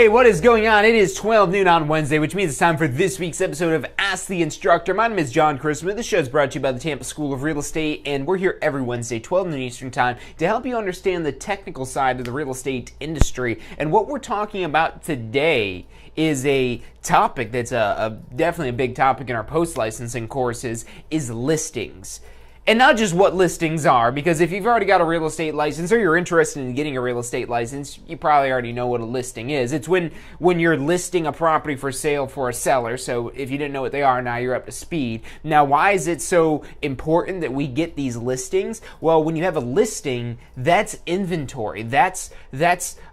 Hey, what is going on? It is 12 noon on Wednesday, which means it's time for this week's episode of Ask the Instructor. My name is John Christmas. This show is brought to you by the Tampa School of Real Estate, and we're here every Wednesday, 12 noon Eastern Time, to help you understand the technical side of the real estate industry. And what we're talking about today is a topic that's definitely a big topic in our post-licensing courses, is listings. And not just what listings are, because if you've already got a real estate license or you're interested in getting a real estate license, you probably already know what a listing is. It's when you're listing a property for sale for a seller. So if you didn't know what they are, now you're up to speed. Now, why is it so important that we get these listings? Well, when you have a listing, that's inventory. That's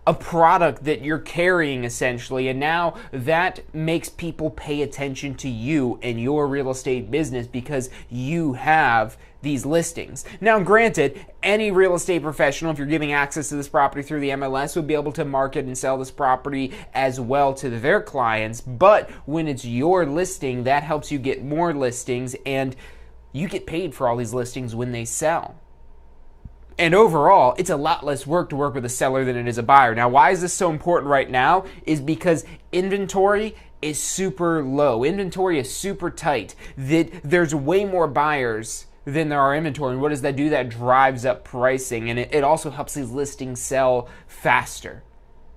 a product that you're carrying essentially, and now that makes people pay attention to you and your real estate business because you have these listings. Now, granted, any real estate professional, if you're giving access to this property through the MLS, would be able to market and sell this property as well to their clients. But when it's your listing, that helps you get more listings, and you get paid for all these listings when they sell. And overall, it's a lot less work to work with a seller than it is a buyer. Now, why is this so important right now? Is because inventory is super low. Inventory is super tight. There's way more buyers than there are inventory. And what does that do? That drives up pricing, and it also helps these listings sell faster.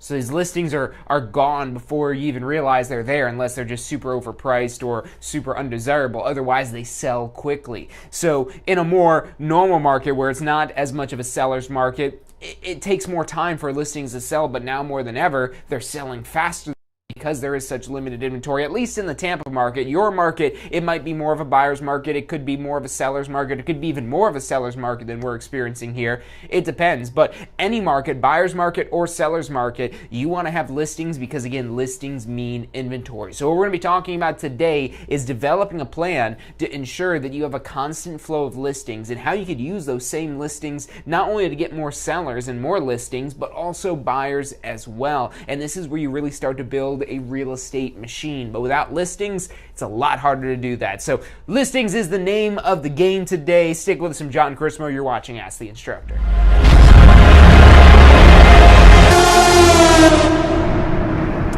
So these listings are gone before you even realize they're there, unless they're just super overpriced or super undesirable. Otherwise, they sell quickly. So in a more normal market where it's not as much of a seller's market, it takes more time for listings to sell, but now more than ever, they're selling faster because there is such limited inventory, at least in the Tampa market. Your market, it might be more of a buyer's market. It could be more of a seller's market. It could be even more of a seller's market than we're experiencing here. It depends. But any market, buyer's market or seller's market, you want to have listings because, again, listings mean inventory. So what we're going to be talking about today is developing a plan to ensure that you have a constant flow of listings and how you could use those same listings not only to get more sellers and more listings, but also buyers as well. And this is where you really start to build a real estate machine. But without listings, it's a lot harder to do that. So listings is the name of the game today. Stick with us. I'm John Christmas. You're watching Ask the Instructor.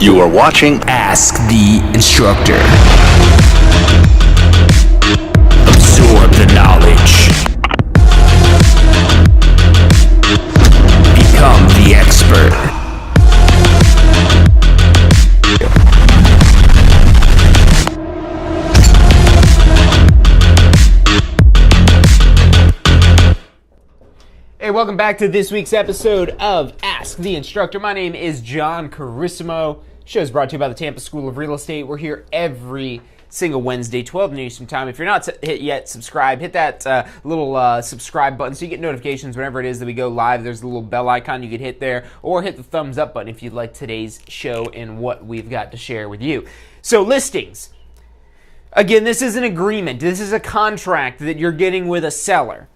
You are watching Ask the Instructor. Absorb the knowledge. Become the expert. Hey, welcome back to this week's episode of Ask the Instructor. My name is John Carissimo. The show is brought to you by the Tampa School of Real Estate. We're here every single Wednesday, 12 noon Eastern Time. If you're not hit yet, subscribe. Hit that little subscribe button so you get notifications whenever it is that we go live. There's a little bell icon you could hit there, or hit the thumbs up button if you'd like today's show and what we've got to share with you. So, listings. Again, this is an agreement. This is a contract that you're getting with a seller.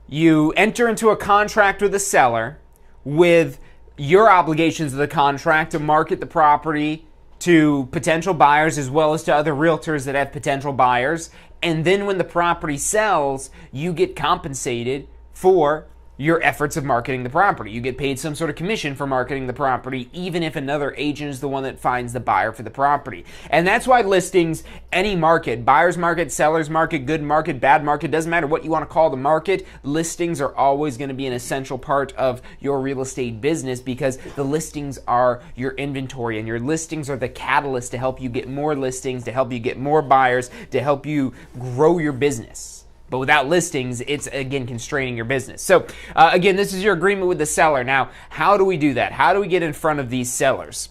You enter into a contract with a seller with your obligations of the contract to market the property to potential buyers as well as to other realtors that have potential buyers. And then when the property sells, you get compensated for your efforts of marketing the property. You get paid some sort of commission for marketing the property, even if another agent is the one that finds the buyer for the property. And that's why listings, any market, buyer's market, seller's market, good market, bad market, doesn't matter what you want to call the market, listings are always going to be an essential part of your real estate business because the listings are your inventory, and your listings are the catalyst to help you get more listings, to help you get more buyers, to help you grow your business. But without listings, it's, again, constraining your business. So, again, this is your agreement with the seller. Now, how do we do that? How do we get in front of these sellers?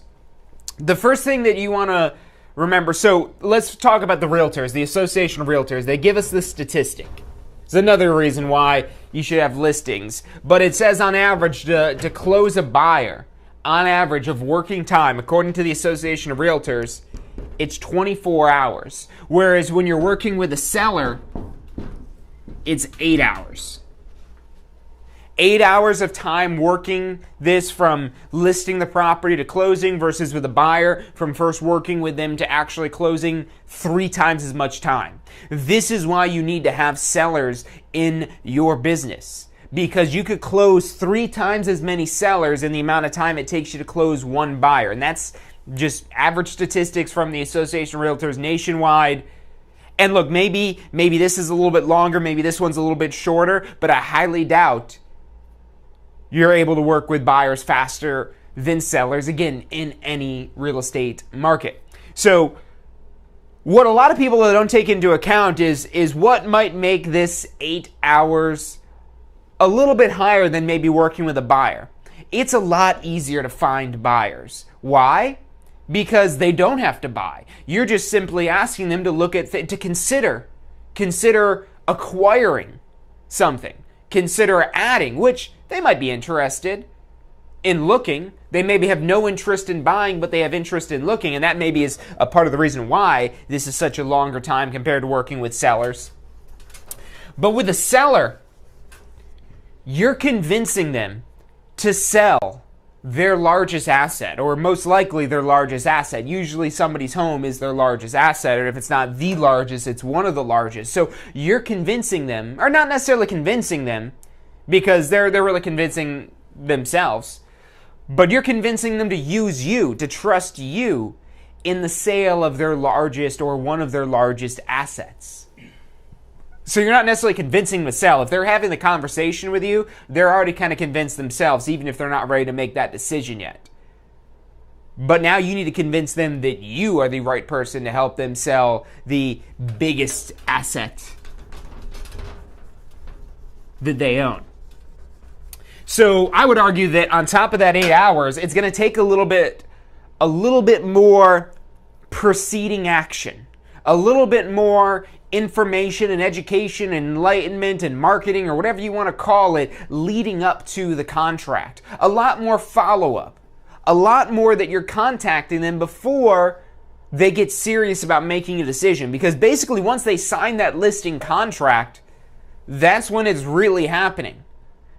The first thing that you want to remember, so let's talk about the realtors, the Association of Realtors. They give us this statistic. It's another reason why you should have listings. But it says on average to close a buyer, on average of working time, according to the Association of Realtors, it's 24 hours. Whereas when you're working with a seller, it's 8 hours. 8 hours of time working this from listing the property to closing versus with a buyer from first working with them to actually closing 3 times as much time. This is why you need to have sellers in your business. because you could close 3 times as many sellers in the amount of time it takes you to close one buyer. And that's just average statistics from the Association of Realtors nationwide. And look, maybe this is a little bit longer, maybe this one's a little bit shorter, but I highly doubt you're able to work with buyers faster than sellers, again, in any real estate market. So what a lot of people don't take into account is what might make this 8 hours a little bit higher than maybe working with a buyer. It's a lot easier to find buyers. Why? Because they don't have to buy. You're just simply asking them to look at, to consider acquiring something, consider adding, which they might be interested in looking. They maybe have no interest in buying, but they have interest in looking, and that maybe is a part of the reason why this is such a longer time compared to working with sellers. But with a seller, you're convincing them to sell their largest asset, or most likely their largest asset. Usually somebody's home is their largest asset, or if it's not the largest, it's one of the largest. So you're convincing them, or not necessarily convincing them, because they're really convincing themselves, but you're convincing them to use you, to trust you in the sale of their largest or one of their largest assets. So you're not necessarily convincing them to sell. If they're having the conversation with you, they're already kind of convinced themselves, even if they're not ready to make that decision yet. But now you need to convince them that you are the right person to help them sell the biggest asset that they own. So I would argue that on top of that 8 hours, it's going to take a little bit more preceding action, a little bit more information and education and enlightenment and marketing, or whatever you want to call it, leading up to the contract. A lot more follow-up, a lot more that you're contacting them before they get serious about making a decision. Because basically once they sign that listing contract, that's when it's really happening.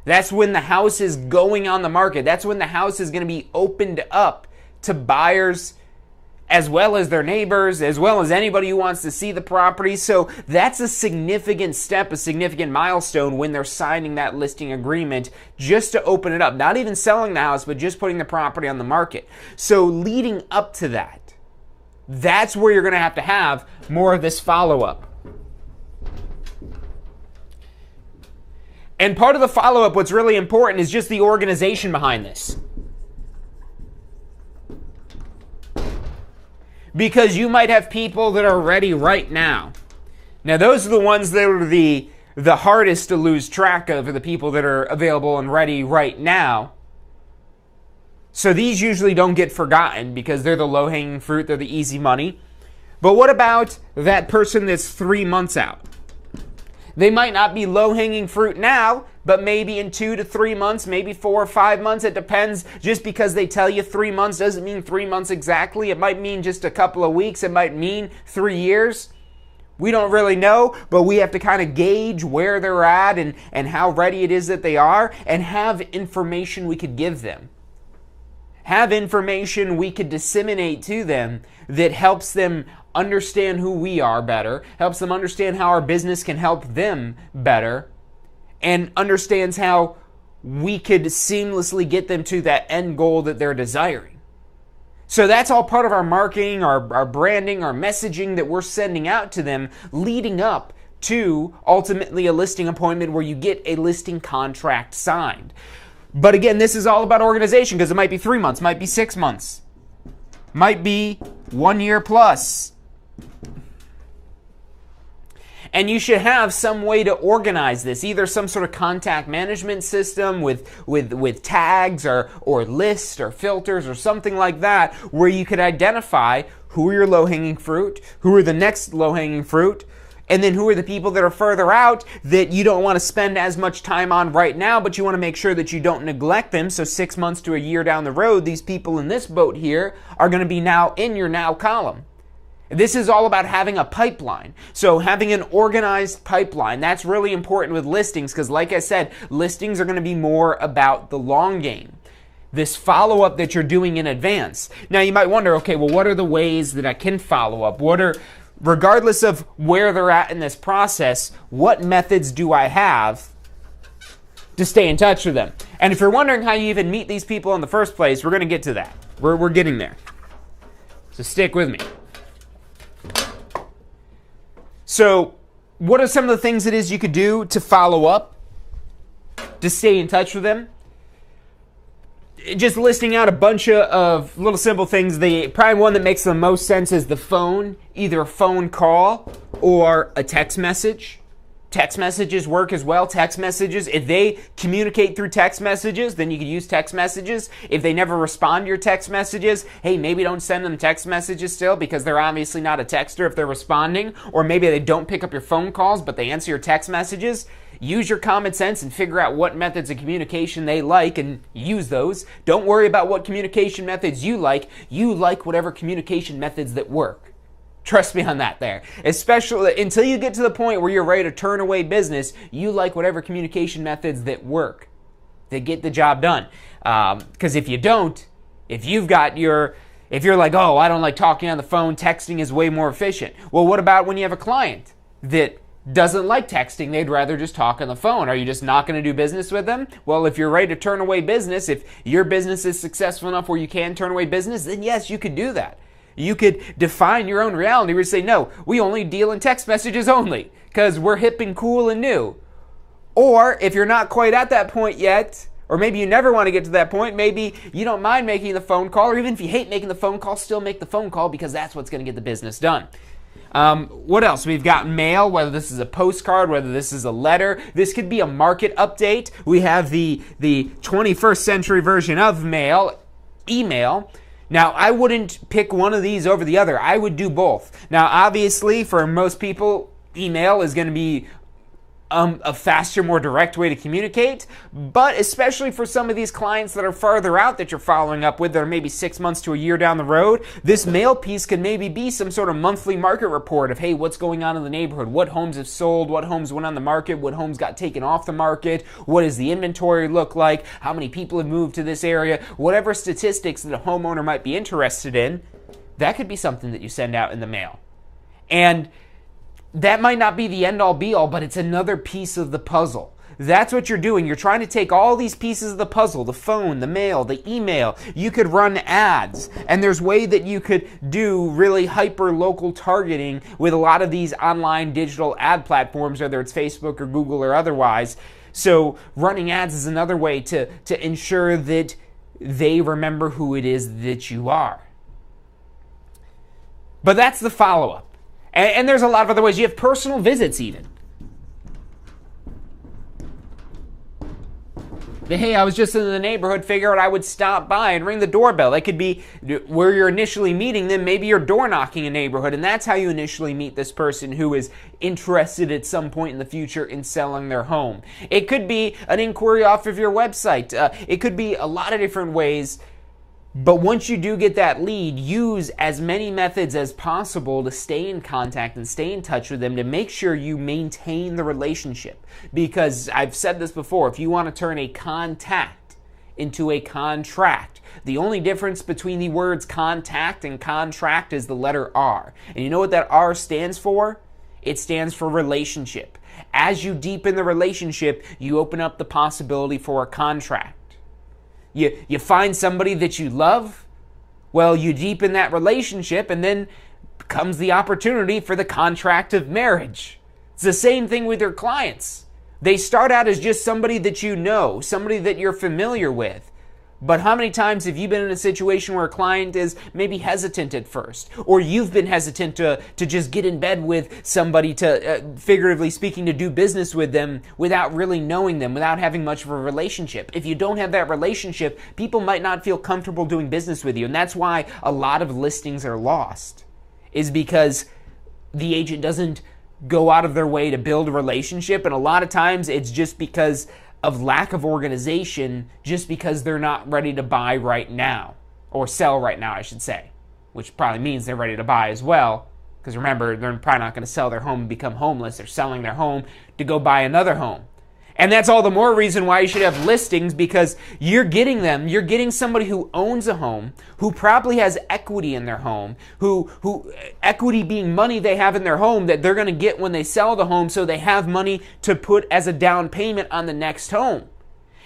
That's when the house is going on the market. That's when the house is going to be opened up to buyers, as well as their neighbors, as well as anybody who wants to see the property. So that's a significant step, a significant milestone when they're signing that listing agreement just to open it up. Not even selling the house, but just putting the property on the market. So leading up to that, that's where you're going to have more of this follow-up. And part of the follow-up, what's really important, is just the organization behind this. Because you might have people that are ready right now. Now, those are the ones that are the hardest to lose track of, are the people that are available and ready right now. So these usually don't get forgotten because they're the low-hanging fruit, they're the easy money. But what about that person that's 3 months out? They might not be low-hanging fruit now, but maybe in 2 to 3 months, maybe 4 or 5 months. It depends. Just because they tell you 3 months doesn't mean 3 months exactly. It might mean just a couple of weeks. It might mean 3 years. We don't really know, but we have to kind of gauge where they're at and how ready it is that they are, and have information we could give them. Have information we could disseminate to them that helps them understand who we are better, helps them understand how our business can help them better, and understands how we could seamlessly get them to that end goal that they're desiring. So that's all part of our marketing, our branding, our messaging that we're sending out to them, leading up to ultimately a listing appointment where you get a listing contract signed. But again, this is all about organization, because it might be 3 months, might be 6 months, might be 1 year plus. And you should have some way to organize this, either some sort of contact management system with tags or lists or filters or something like that, where you could identify who are your low-hanging fruit, who are the next low-hanging fruit, and then who are the people that are further out that you don't want to spend as much time on right now, but you want to make sure that you don't neglect them. So 6 months to a year down the road, these people in this boat here are going to be now in your now column. This is all about having a pipeline. So having an organized pipeline, that's really important with listings, because like I said, listings are going to be more about the long game. This follow-up that you're doing in advance. Now you might wonder, okay, well, what are the ways that I can follow up? Regardless of where they're at in this process, what methods do I have to stay in touch with them. And if you're wondering how you even meet these people in the first place, we're going to get to that. We're getting there. So stick with me. So what are some of the things it is you could do to follow up, to stay in touch with them? Just listing out a bunch of little simple things. The probably one that makes the most sense is the phone, either a phone call or a text message. Text messages work as well. Text messages, if they communicate through text messages, then you can use text messages. If they never respond to your text messages, hey, maybe don't send them text messages still because they're obviously not a texter if they're responding. Or maybe they don't pick up your phone calls, but they answer your text messages. Use your common sense and figure out what methods of communication they like and use those. Don't worry about what communication methods you like. You like whatever communication methods that work. Trust me on that there. Especially until you get to the point where you're ready to turn away business, you like whatever communication methods that work, that get the job done. Because if you don't, if you're like, oh, I don't like talking on the phone, texting is way more efficient. Well, what about when you have a client that doesn't like texting, they'd rather just talk on the phone? Are you just not going to do business with them? Well, if you're ready to turn away business, if your business is successful enough where you can turn away business, then yes, you could do that. You could define your own reality where you say, no, we only deal in text messages only because we're hip and cool and new. Or if you're not quite at that point yet, or maybe you never want to get to that point, maybe you don't mind making the phone call, or even if you hate making the phone call, still make the phone call because that's what's going to get the business done. What else? We've got mail, whether this is a postcard, whether this is a letter. This could be a market update. We have the 21st century version of mail, email. Now, I wouldn't pick one of these over the other. I would do both. Now, obviously, for most people, email is going to be a faster, more direct way to communicate, but especially for some of these clients that are farther out that you're following up with that are maybe 6 months to a year down the road, this mail piece can maybe be some sort of monthly market report of, hey, what's going on in the neighborhood? What homes have sold? What homes went on the market? What homes got taken off the market? What does the inventory look like? How many people have moved to this area? Whatever statistics that a homeowner might be interested in, that could be something that you send out in the mail. And that might not be the end-all be-all, but it's another piece of the puzzle. That's what you're doing. You're trying to take all these pieces of the puzzle, the phone, the mail, the email. You could run ads, and there's way that you could do really hyper-local targeting with a lot of these online digital ad platforms, whether it's Facebook or Google or otherwise. So running ads is another way to ensure that they remember who it is that you are. But that's the follow-up. And there's a lot of other ways. You have personal visits even. Hey, I was just in the neighborhood, figure out I would stop by and ring the doorbell. That could be where you're initially meeting them. Maybe you're door knocking a neighborhood, and that's how you initially meet this person who is interested at some point in the future in selling their home. It could be an inquiry off of your website. It could be a lot of different ways. But once you do get that lead, use as many methods as possible to stay in contact and stay in touch with them to make sure you maintain the relationship. Because I've said this before, if you want to turn a contact into a contract, the only difference between the words contact and contract is the letter R. And you know what that R stands for? It stands for relationship. As you deepen the relationship, you open up the possibility for a contract. You find somebody that you love, well, you deepen that relationship, and then comes the opportunity for the contract of marriage. It's the same thing with your clients. They start out as just somebody that you know, somebody that you're familiar with. But how many times have you been in a situation where a client is maybe hesitant at first? Or you've been hesitant to just get in bed with somebody to, figuratively speaking, to do business with them without really knowing them, without having much of a relationship. If you don't have that relationship, people might not feel comfortable doing business with you. And that's why a lot of listings are lost, is because the agent doesn't go out of their way to build a relationship. And a lot of times it's just because of lack of organization, just because they're not ready to buy right now, or sell right now, I should say, which probably means they're ready to buy as well, because remember, they're probably not going to sell their home and become homeless. They're selling their home to go buy another home. And that's all the more reason why you should have listings, because you're getting them. You're getting somebody who owns a home, who probably has equity in their home, who equity being money they have in their home that they're going to get when they sell the home, so they have money to put as a down payment on the next home.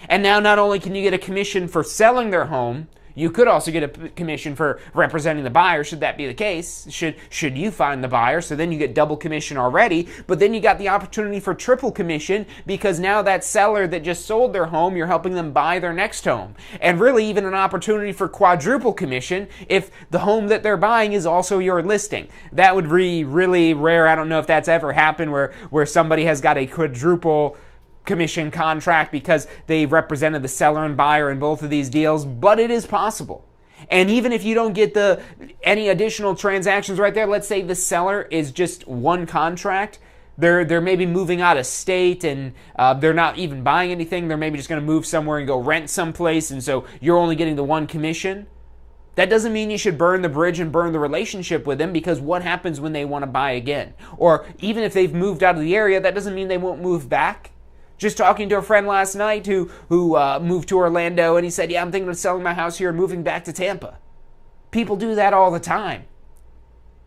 And now not only can you get a commission for selling their home, you could also get a commission for representing the buyer, should that be the case, should you find the buyer. So then you get double commission already, but then you got the opportunity for triple commission because now that seller that just sold their home, you're helping them buy their next home. And really even an opportunity for quadruple commission if the home that they're buying is also your listing. That would be really rare. I don't know if that's ever happened where somebody has got a quadruple commission contract because they represented the seller and buyer in both of these deals, but it is possible. And even if you don't get any additional transactions right there, let's say the seller is just one contract, they're maybe moving out of state and they're not even buying anything, they're maybe just going to move somewhere and go rent someplace, and so you're only getting the one commission. That doesn't mean you should burn the bridge and burn the relationship with them, because what happens when they want to buy again? Or even if they've moved out of the area, that doesn't mean they won't move back. Just talking to a friend last night who moved to Orlando, and he said, yeah, I'm thinking of selling my house here and moving back to Tampa. People do that all the time.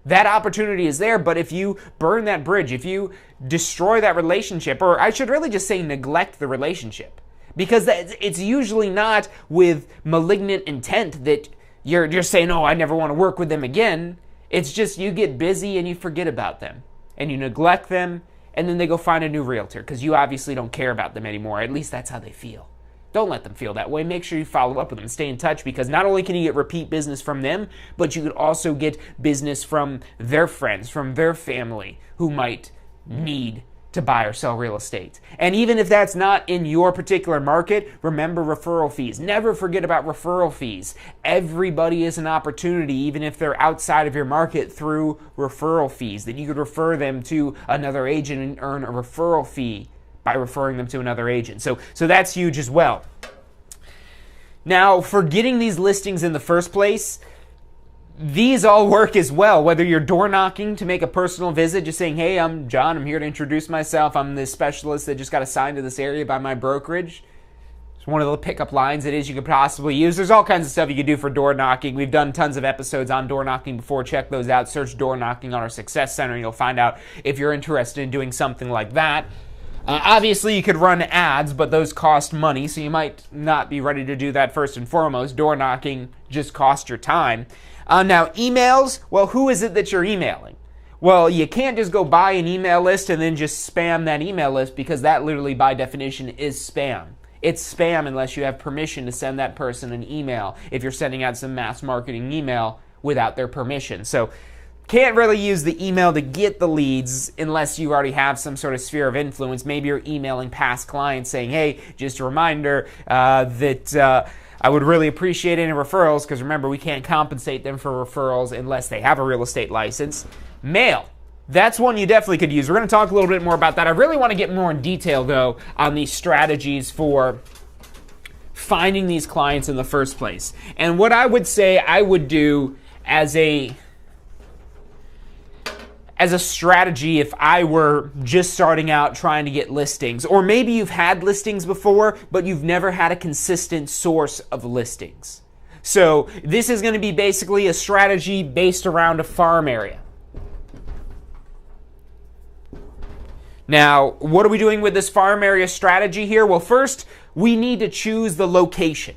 That opportunity is there, but if you burn that bridge, if you destroy that relationship, or I should really just say neglect the relationship, because it's usually not with malignant intent that you're saying, oh, I never want to work with them again. It's just you get busy and you forget about them, and you neglect them, and then they go find a new realtor because you obviously don't care about them anymore. At least that's how they feel. Don't let them feel that way. Make sure you follow up with them, stay in touch, because not only can you get repeat business from them, but you could also get business from their friends, from their family who might need to buy or sell real estate. And even if that's not in your particular market, remember referral fees. Never forget about referral fees. Everybody is an opportunity, even if they're outside of your market, through referral fees, that you could refer them to another agent and earn a referral fee by referring them to another agent. So that's huge as well. Now, for getting these listings in the first place, these all work as well, whether you're door knocking to make a personal visit, just saying, hey, I'm John, I'm here to introduce myself, I'm this specialist that just got assigned to this area by my brokerage. It's one of the pickup lines it is you could possibly use. There's all kinds of stuff you could do for door knocking. We've done tons of episodes on door knocking before. Check those out. Search door knocking on our Success Center and you'll find out if you're interested in doing something like that. Obviously, you could run ads, but those cost money, so you might not be ready to do that first and foremost. Door knocking just costs your time. Now, emails, well, who is it that you're emailing? Well, you can't just go buy an email list and then just spam that email list, because that literally, by definition, is spam. It's spam unless you have permission to send that person an email, if you're sending out some mass marketing email without their permission. So, can't really use the email to get the leads unless you already have some sort of sphere of influence. Maybe you're emailing past clients saying, hey, just a reminder that I would really appreciate any referrals, because remember, we can't compensate them for referrals unless they have a real estate license. Mail. That's one you definitely could use. We're going to talk a little bit more about that. I really want to get more in detail, though, on these strategies for finding these clients in the first place. And what I would say I would do as a strategy if I were just starting out trying to get listings, or maybe you've had listings before, but you've never had a consistent source of listings. So this is going to be basically a strategy based around a farm area. Now, what are we doing with this farm area strategy here? Well, first, we need to choose the location.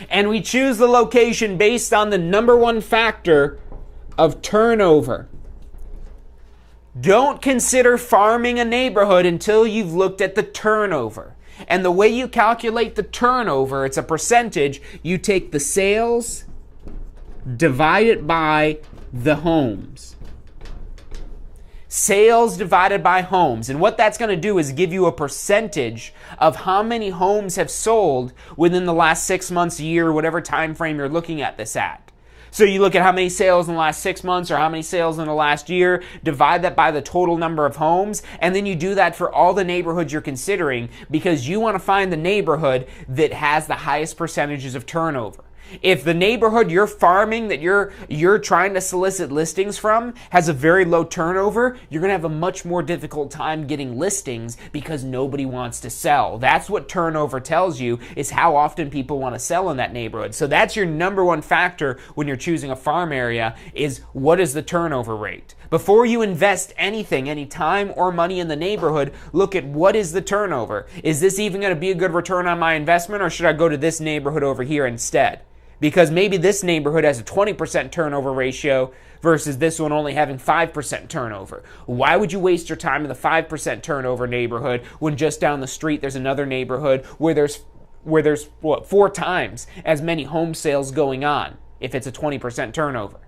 And we choose the location based on the number one factor of turnover. Don't consider farming a neighborhood until you've looked at the turnover. And the way you calculate the turnover, it's a percentage. You take the sales, divide it by the homes. Sales divided by homes. And what that's going to do is give you a percentage of how many homes have sold within the last 6 months, a year, whatever time frame you're looking at this at. So you look at how many sales in the last 6 months or how many sales in the last year, divide that by the total number of homes, and then you do that for all the neighborhoods you're considering, because you want to find the neighborhood that has the highest percentages of turnover. If the neighborhood you're farming, that you're trying to solicit listings from, has a very low turnover, you're going to have a much more difficult time getting listings because nobody wants to sell. That's what turnover tells you, is how often people want to sell in that neighborhood. So that's your number one factor when you're choosing a farm area, is what is the turnover rate? Before you invest anything, any time or money in the neighborhood, look at what is the turnover. Is this even going to be a good return on my investment, or should I go to this neighborhood over here instead? Because maybe this neighborhood has a 20% turnover ratio versus this one only having 5% turnover. Why would you waste your time in the 5% turnover neighborhood when just down the street there's another neighborhood where there's 4 times as many home sales going on if it's a 20% turnover?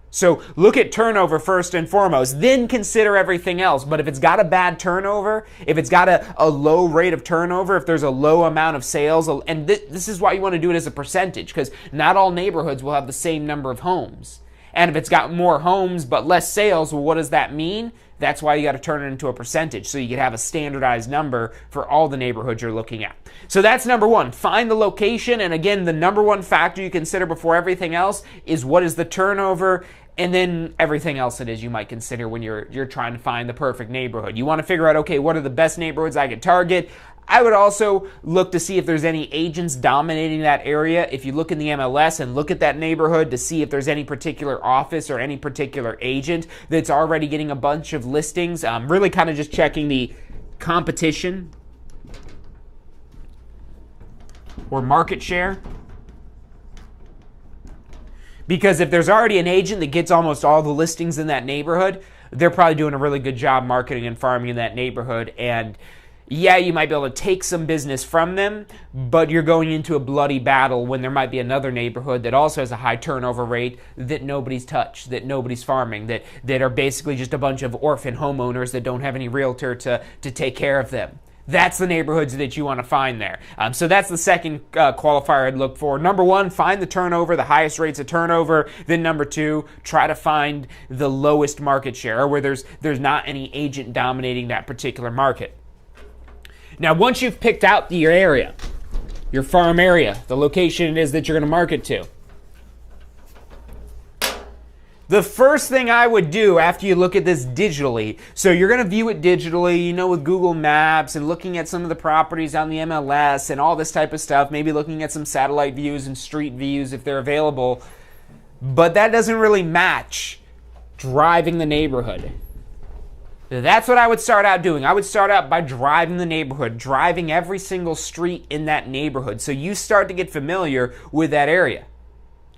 So look at turnover first and foremost, then consider everything else. But if it's got a bad turnover, if it's got a low rate of turnover, if there's a low amount of sales, and this is why you want to do it as a percentage, because not all neighborhoods will have the same number of homes. And if it's got more homes but less sales, well, what does that mean? That's why you got to turn it into a percentage, so you can have a standardized number for all the neighborhoods you're looking at. So that's number one. Find the location, and again, the number one factor you consider before everything else is what is the turnover, and then everything else it is you might consider when you're trying to find the perfect neighborhood. You want to figure out, okay, what are the best neighborhoods I could target? I would also look to see if there's any agents dominating that area. If you look in the MLS and look at that neighborhood to see if there's any particular office or any particular agent that's already getting a bunch of listings, really kind of just checking the competition or market share. Because if there's already an agent that gets almost all the listings in that neighborhood, they're probably doing a really good job marketing and farming in that neighborhood. And yeah, you might be able to take some business from them, but you're going into a bloody battle when there might be another neighborhood that also has a high turnover rate that nobody's touched, that nobody's farming, that are basically just a bunch of orphan homeowners that don't have any realtor to take care of them. That's the neighborhoods that you want to find there. So that's the second qualifier I'd look for. Number one, find the turnover, the highest rates of turnover. Then number two, try to find the lowest market share where there's not any agent dominating that particular market. Now, once you've picked out your area, your farm area, the location it is that you're going to market to, the first thing I would do after you look at this digitally, so you're going to view it digitally, with Google Maps and looking at some of the properties on the MLS and all this type of stuff, maybe looking at some satellite views and street views if they're available, but that doesn't really match driving the neighborhood. That's what I would start out doing. I would start out by driving the neighborhood, driving every single street in that neighborhood, so you start to get familiar with that area.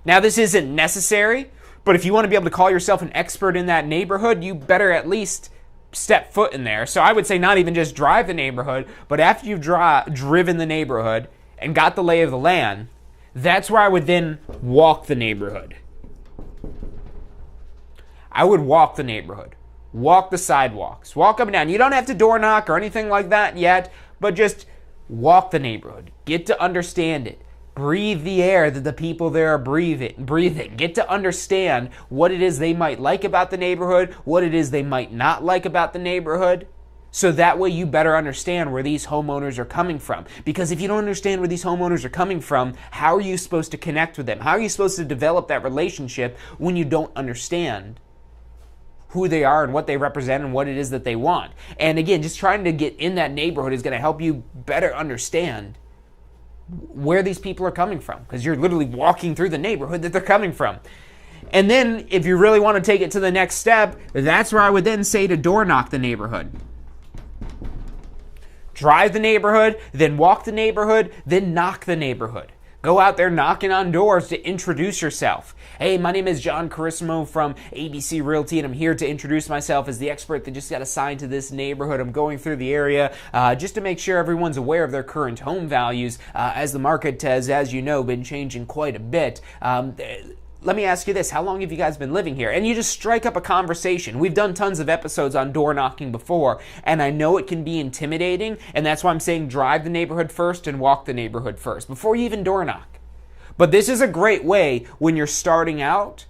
Now, this isn't necessary, but if you want to be able to call yourself an expert in that neighborhood, you better at least step foot in there. So I would say not even just drive the neighborhood, but after you've driven the neighborhood and got the lay of the land, that's where I would then walk the neighborhood. I would walk the neighborhood. Walk the sidewalks. Walk up and down. You don't have to door knock or anything like that yet, but just walk the neighborhood. Get to understand it. Breathe the air that the people there are breathing. Get to understand what it is they might like about the neighborhood, what it is they might not like about the neighborhood, so that way you better understand where these homeowners are coming from. Because if you don't understand where these homeowners are coming from, how are you supposed to connect with them? How are you supposed to develop that relationship when you don't understand who they are and what they represent and what it is that they want? And again, just trying to get in that neighborhood is going to help you better understand where these people are coming from, because you're literally walking through the neighborhood that they're coming from. And then if you really want to take it to the next step, that's where I would then say to door knock the neighborhood. Drive the neighborhood, then walk the neighborhood, then knock the neighborhood. Go out there knocking on doors to introduce yourself. Hey, my name is John Carissimo from ABC Realty, and I'm here to introduce myself as the expert that just got assigned to this neighborhood. I'm going through the area just to make sure everyone's aware of their current home values, as the market has, as you know, been changing quite a bit. Let me ask you this. How long have you guys been living here? And you just strike up a conversation. We've done tons of episodes on door knocking before, and I know it can be intimidating, and that's why I'm saying drive the neighborhood first and walk the neighborhood first before you even door knock. But this is a great way when you're starting out.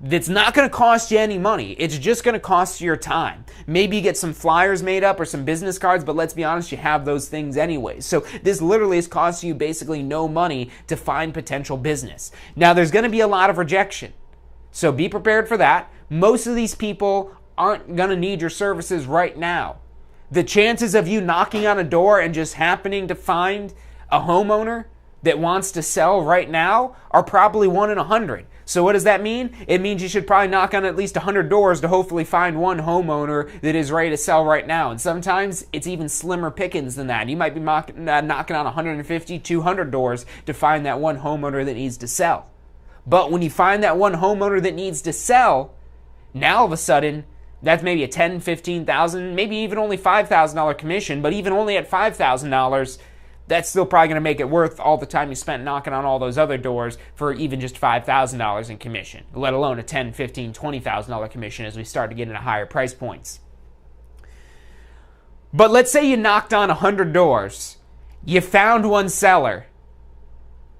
That's not going to cost you any money. It's just going to cost you your time. Maybe you get some flyers made up or some business cards, but let's be honest, you have those things anyway. So this literally is costing you basically no money to find potential business. Now, there's going to be a lot of rejection. So be prepared for that. Most of these people aren't going to need your services right now. The chances of you knocking on a door and just happening to find a homeowner that wants to sell right now are probably 1 in 100. So what does that mean? It means you should probably knock on at least 100 doors to hopefully find one homeowner that is ready to sell right now. And sometimes it's even slimmer pickings than that. You might be knocking on 150, 200 doors to find that one homeowner that needs to sell. But when you find that one homeowner that needs to sell, now all of a sudden, that's maybe a $10,000, $15,000, maybe even only $5,000 commission, but even only at $5,000, that's still probably going to make it worth all the time you spent knocking on all those other doors for even just $5,000 in commission, let alone a $10,000, $15,000, $20,000 commission as we start to get into higher price points. But let's say you knocked on 100 doors. You found one seller.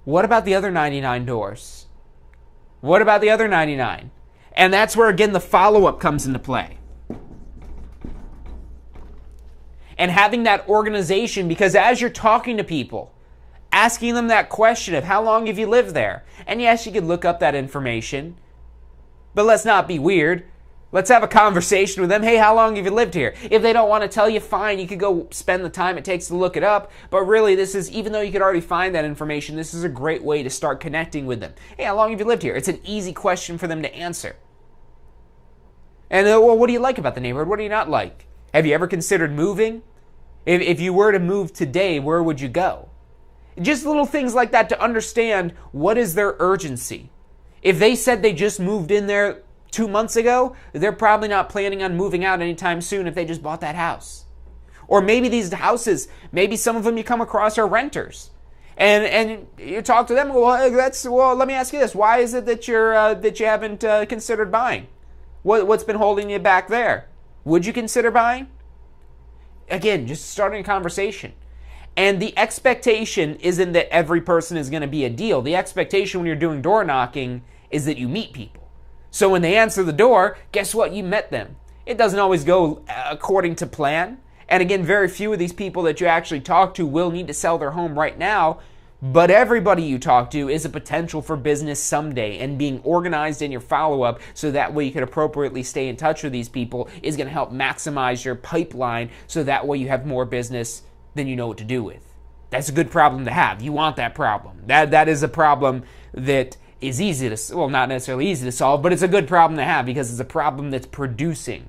What about the other 99 doors? What about the other 99? And that's where, again, the follow-up comes into play. And having that organization, because as you're talking to people, asking them that question of how long have you lived there? And yes, you could look up that information, but let's not be weird. Let's have a conversation with them. Hey, how long have you lived here? If they don't want to tell you, fine, you could go spend the time it takes to look it up. But really, this is, even though you could already find that information, this is a great way to start connecting with them. Hey, how long have you lived here? It's an easy question for them to answer. And well, what do you like about the neighborhood? What do you not like? Have you ever considered moving? If you were to move today, where would you go? Just little things like that to understand what is their urgency. If they said they just moved in there 2 months ago, they're probably not planning on moving out anytime soon if they just bought that house. Or maybe these houses, maybe some of them you come across are renters. And you talk to them, well, let me ask you this. Why is it that you haven't considered buying? What's been holding you back there? Would you consider buying? Again, just starting a conversation. And the expectation isn't that every person is going to be a deal. The expectation when you're doing door knocking is that you meet people. So when they answer the door, guess what? You met them. It doesn't always go according to plan. And again, very few of these people that you actually talk to will need to sell their home right now. But everybody you talk to is a potential for business someday, and being organized in your follow-up so that way you can appropriately stay in touch with these people is going to help maximize your pipeline so that way you have more business than you know what to do with. That's a good problem to have. You want that problem. That is a problem that is easy to, well, not necessarily easy to solve, but it's a good problem to have because it's a problem that's producing.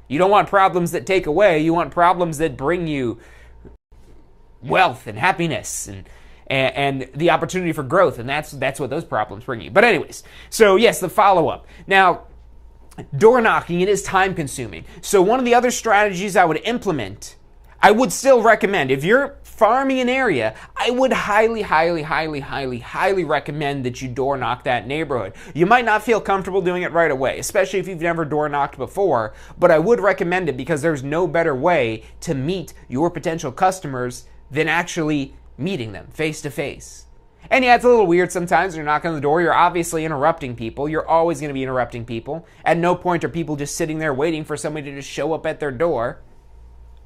You don't want problems that take away. You want problems that bring you wealth and happiness and the opportunity for growth, and that's what those problems bring you. But anyways, so yes, the follow-up. Now, door knocking, it is time consuming. So one of the other strategies I would implement, I would still recommend, if you're farming an area, I would highly recommend that you door knock that neighborhood. You might not feel comfortable doing it right away, especially if you've never door knocked before, but I would recommend it because there's no better way to meet your potential customers than actually meeting them face to face. And yeah, it's a little weird sometimes when you're knocking on the door. You're obviously interrupting people. You're always going to be interrupting people. At no point are people just sitting there waiting for somebody to just show up at their door.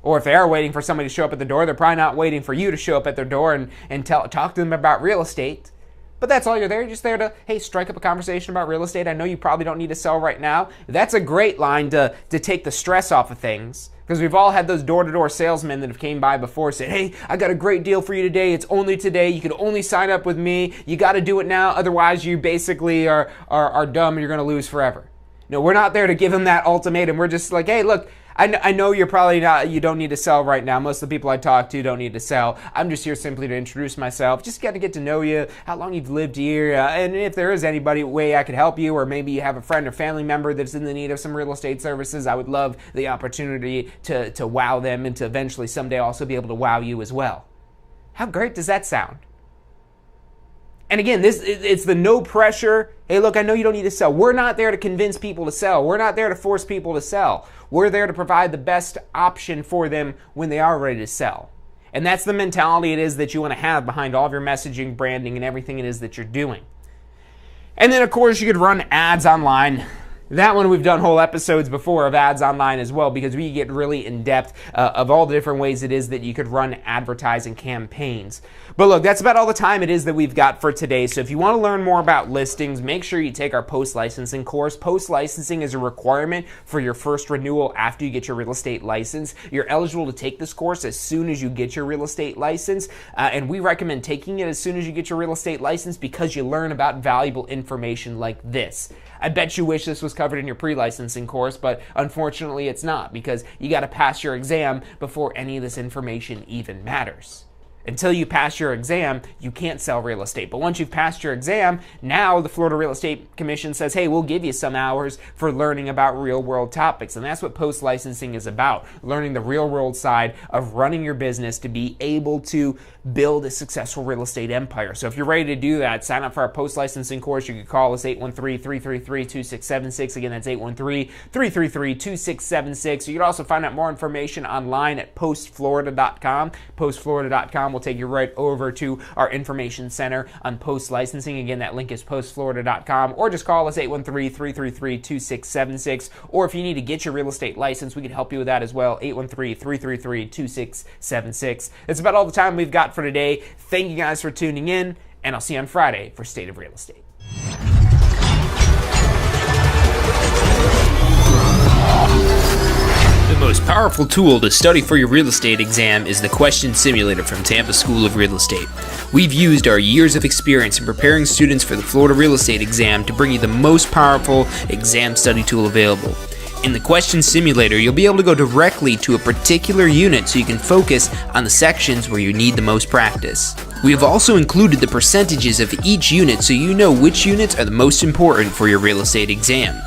Or if they are waiting for somebody to show up at the door, they're probably not waiting for you to show up at their door and talk to them about real estate. But that's all you're there. You're just there to, hey, strike up a conversation about real estate. I know you probably don't need to sell right now. That's a great line to take the stress off of things. Because we've all had those door-to-door salesmen that have came by before and said, hey, I got a great deal for you today. It's only today. You can only sign up with me. You got to do it now. Otherwise, you basically are dumb and you're going to lose forever. No, we're not there to give them that ultimatum. We're just like, hey, look, I know you're probably not, you don't need to sell right now. Most of the people I talk to don't need to sell. I'm just here simply to introduce myself. Just got to get to know you, how long you've lived here, and if there is anybody way I could help you, or maybe you have a friend or family member that's in the need of some real estate services, I would love the opportunity to wow them and to eventually someday also be able to wow you as well. How great does that sound? And again, it's the no pressure. Hey, look, I know you don't need to sell. We're not there to convince people to sell. We're not there to force people to sell. We're there to provide the best option for them when they are ready to sell. And that's the mentality it is that you want to have behind all of your messaging, branding, and everything it is that you're doing. And then, of course, you could run ads online. That one we've done whole episodes before of ads online as well, because we get really in depth of all the different ways it is that you could run advertising campaigns. But look, that's about all the time it is that we've got for today. So if you want to learn more about listings, make sure you take our post-licensing course. Post-licensing is a requirement for your first renewal after you get your real estate license. You're eligible to take this course as soon as you get your real estate license, and we recommend taking it as soon as you get your real estate license because you learn about valuable information like this. I bet you wish this was covered in your pre-licensing course, but unfortunately it's not, because you got to pass your exam before any of this information even matters. Until you pass your exam, you can't sell real estate. But once you've passed your exam, now the Florida Real Estate Commission says, hey, we'll give you some hours for learning about real-world topics. And that's what post-licensing is about, learning the real-world side of running your business to be able to build a successful real estate empire. So if you're ready to do that, sign up for our post-licensing course. You can call us 813-333-2676. Again, that's 813-333-2676. You can also find out more information online at postflorida.com. Postflorida.com will take you right over to our information center on post-licensing. Again, that link is postflorida.com, or just call us 813-333-2676. Or if you need to get your real estate license, we can help you with that as well, 813-333-2676. That's about all the time we've got for today. Thank you guys for tuning in, and I'll see you on Friday for State of Real Estate. The most powerful tool to study for your real estate exam is the Question Simulator from Tampa School of Real Estate. We've used our years of experience in preparing students for the Florida real estate exam to bring you the most powerful exam study tool available. In the Question Simulator, you'll be able to go directly to a particular unit so you can focus on the sections where you need the most practice. We have also included the percentages of each unit so you know which units are the most important for your real estate exam.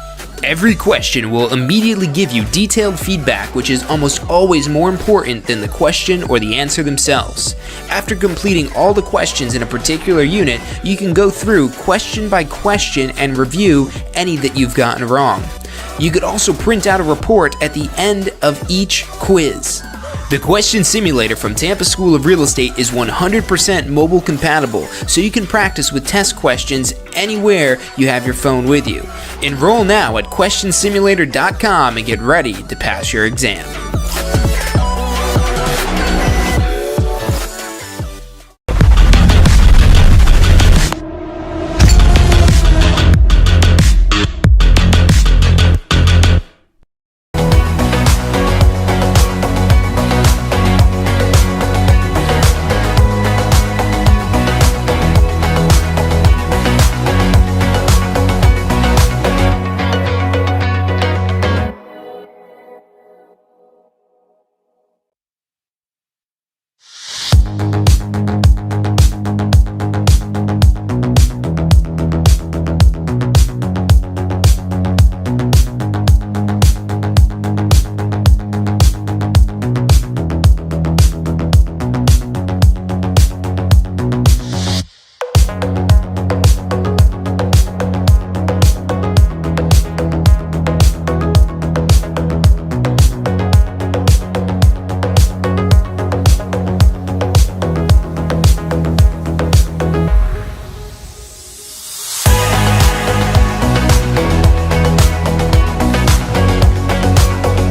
Every question will immediately give you detailed feedback, which is almost always more important than the question or the answer themselves. After completing all the questions in a particular unit, you can go through question by question and review any that you've gotten wrong. You could also print out a report at the end of each quiz. The Question Simulator from Tampa School of Real Estate is 100% mobile compatible, so you can practice with test questions anywhere you have your phone with you. Enroll now at questionsimulator.com and get ready to pass your exam.